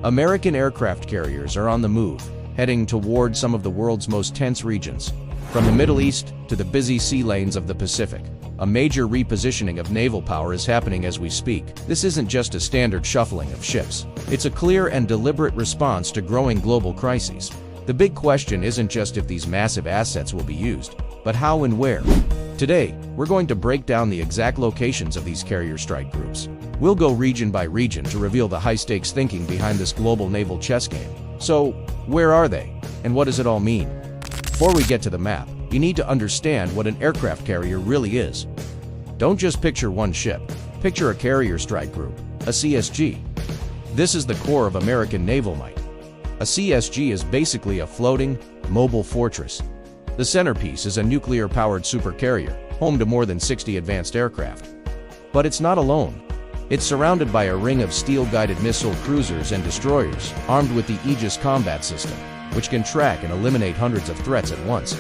American aircraft carriers are on the move, heading toward some of the world's most tense regions. From the Middle East to the busy sea lanes of the Pacific, a major repositioning of naval power is happening as we speak. This isn't just a standard shuffling of ships. It's a clear and deliberate response to growing global crises. The big question isn't just if these massive assets will be used, but how and where. Today, we're going to break down the exact locations of these carrier strike groups. We'll go region by region to reveal the high-stakes thinking behind this global naval chess game. So, where are they? And what does it all mean? Before we get to the map, you need to understand what an aircraft carrier really is. Don't just picture one ship. Picture a carrier strike group, a CSG. This is the core of American naval might. A CSG is basically a floating, mobile fortress. The centerpiece is a nuclear-powered supercarrier, home to more than 60 advanced aircraft. But it's not alone. It's surrounded by a ring of steel-guided missile cruisers and destroyers, armed with the Aegis combat system, which can track and eliminate hundreds of threats at once.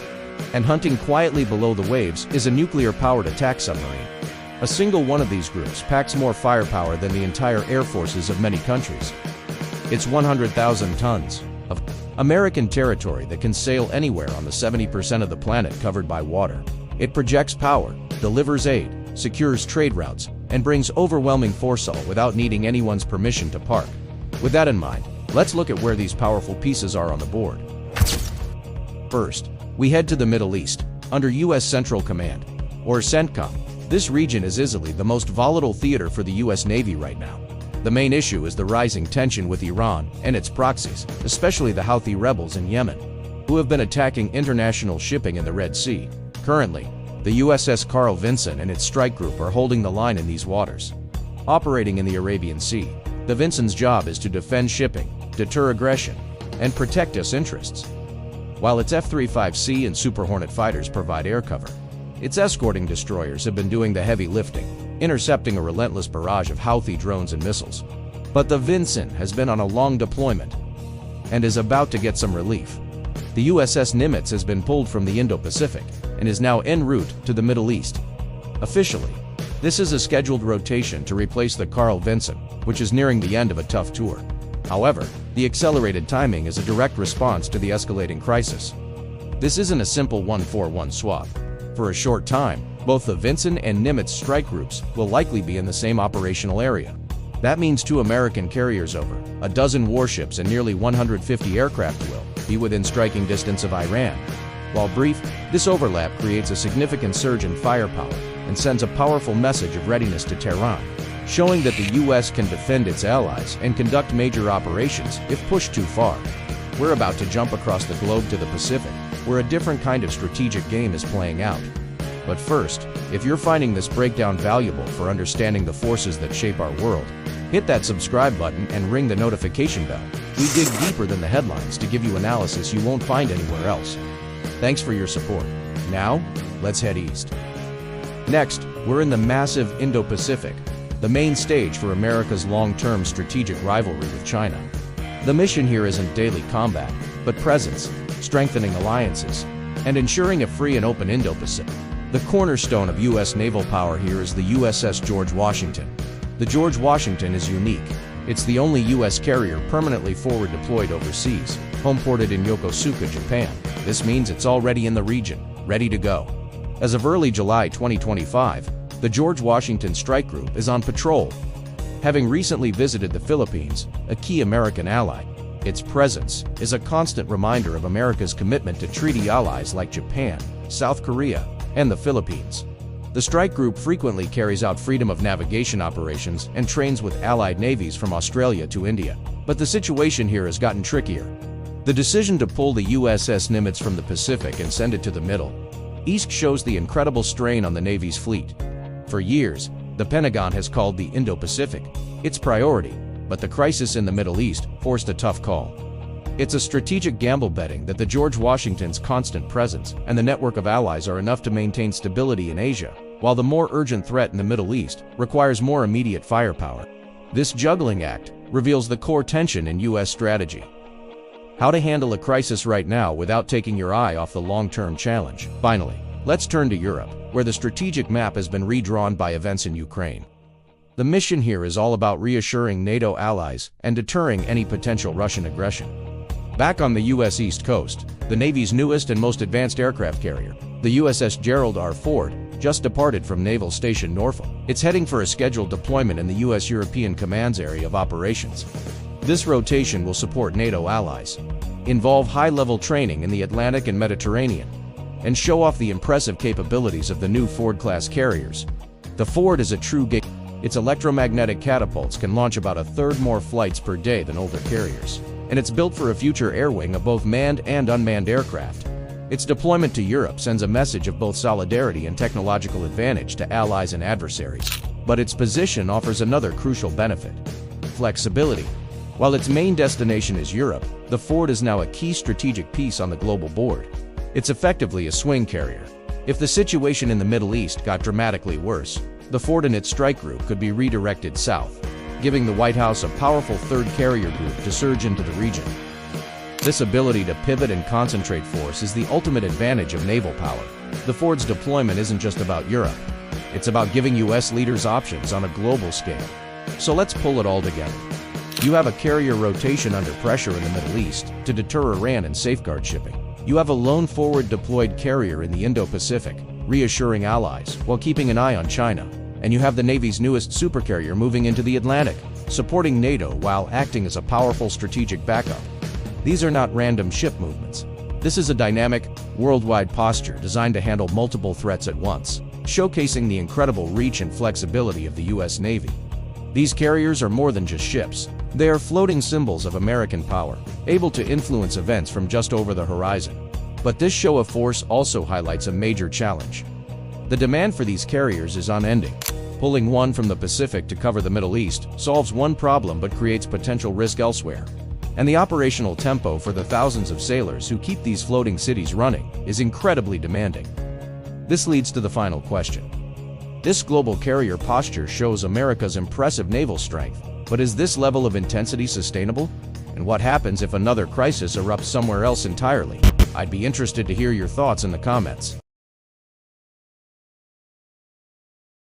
And hunting quietly below the waves is a nuclear-powered attack submarine. A single one of these groups packs more firepower than the entire air forces of many countries. It's 100,000 tons of American territory that can sail anywhere on the 70% of the planet covered by water. It projects power, delivers aid, secures trade routes, and brings overwhelming foresight without needing anyone's permission to park. With that in mind, let's look at where these powerful pieces are on the board. First, we head to the Middle East, under U.S. Central Command, or CENTCOM. This region is easily the most volatile theater for the U.S. Navy right now. The main issue is the rising tension with Iran and its proxies, especially the Houthi rebels in Yemen, who have been attacking international shipping in the Red Sea. Currently, the USS Carl Vinson and its strike group are holding the line in these waters. Operating in the Arabian Sea, the Vinson's job is to defend shipping, deter aggression, and protect U.S. interests. While its F-35C and Super Hornet fighters provide air cover, its escorting destroyers have been doing the heavy lifting, intercepting a relentless barrage of Houthi drones and missiles. But the Vinson has been on a long deployment and is about to get some relief. The USS Nimitz has been pulled from the Indo-Pacific and is now en route to the Middle East. Officially, this is a scheduled rotation to replace the Carl Vinson, which is nearing the end of a tough tour. However, the accelerated timing is a direct response to the escalating crisis. This isn't a simple 1-for-1 swap. For a short time, both the Vinson and Nimitz strike groups will likely be in the same operational area. That means 2 American carriers over, a dozen warships and nearly 150 aircraft will be within striking distance of Iran. While brief, this overlap creates a significant surge in firepower and sends a powerful message of readiness to Tehran, showing that the U.S. can defend its allies and conduct major operations if pushed too far. We're about to jump across the globe to the Pacific, where a different kind of strategic game is playing out. But first, if you're finding this breakdown valuable for understanding the forces that shape our world, hit that subscribe button and ring the notification bell. We dig deeper than the headlines to give you analysis you won't find anywhere else. Thanks for your support. Now, let's head east. Next, we're in the massive Indo-Pacific, the main stage for America's long-term strategic rivalry with China. The mission here isn't daily combat, but presence, strengthening alliances, and ensuring a free and open Indo-Pacific. The cornerstone of U.S. naval power here is the USS George Washington. The George Washington is unique. It's the only U.S. carrier permanently forward deployed overseas, home-ported in Yokosuka, Japan. This means it's already in the region, ready to go. As of early July 2025, the George Washington Strike Group is on patrol, having recently visited the Philippines, a key American ally. Its presence is a constant reminder of America's commitment to treaty allies like Japan, South Korea, and the Philippines. The strike group frequently carries out freedom of navigation operations and trains with allied navies from Australia to India. But the situation here has gotten trickier. The decision to pull the USS Nimitz from the Pacific and send it to the Middle East shows the incredible strain on the Navy's fleet. For years, the Pentagon has called the Indo-Pacific its priority, but the crisis in the Middle East forced a tough call. It's a strategic gamble betting that the George Washington's constant presence and the network of allies are enough to maintain stability in Asia, while the more urgent threat in the Middle East requires more immediate firepower. This juggling act reveals the core tension in U.S. strategy. How to handle a crisis right now without taking your eye off the long-term challenge. Finally, let's turn to Europe, where the strategic map has been redrawn by events in Ukraine. The mission here is all about reassuring NATO allies and deterring any potential Russian aggression. Back on the U.S. East Coast, the Navy's newest and most advanced aircraft carrier, the USS Gerald R. Ford, just departed from Naval Station Norfolk. It's heading for a scheduled deployment in the U.S. European Command's area of operations. This rotation will support NATO allies, involve high-level training in the Atlantic and Mediterranean, and show off the impressive capabilities of the new Ford-class carriers. The Ford is a true game. Its electromagnetic catapults can launch about a third more flights per day than older carriers, and it's built for a future air wing of both manned and unmanned aircraft. Its deployment to Europe sends a message of both solidarity and technological advantage to allies and adversaries. But its position offers another crucial benefit: flexibility. While its main destination is Europe, the Ford is now a key strategic piece on the global board. It's effectively a swing carrier. If the situation in the Middle East got dramatically worse, the Ford and its strike group could be redirected south, giving the White House a powerful third carrier group to surge into the region. This ability to pivot and concentrate force is the ultimate advantage of naval power. The Ford's deployment isn't just about Europe. It's about giving U.S. leaders options on a global scale. So let's pull it all together. You have a carrier rotation under pressure in the Middle East to deter Iran and safeguard shipping. You have a lone forward deployed carrier in the Indo-Pacific, reassuring allies while keeping an eye on China. And you have the Navy's newest supercarrier moving into the Atlantic, supporting NATO while acting as a powerful strategic backup. These are not random ship movements. This is a dynamic, worldwide posture designed to handle multiple threats at once, showcasing the incredible reach and flexibility of the U.S. Navy. These carriers are more than just ships. They are floating symbols of American power, able to influence events from just over the horizon. But this show of force also highlights a major challenge. The demand for these carriers is unending. Pulling one from the Pacific to cover the Middle East solves one problem but creates potential risk elsewhere. And the operational tempo for the thousands of sailors who keep these floating cities running is incredibly demanding. This leads to the final question. This global carrier posture shows America's impressive naval strength, but is this level of intensity sustainable? And what happens if another crisis erupts somewhere else entirely? I'd be interested to hear your thoughts in the comments.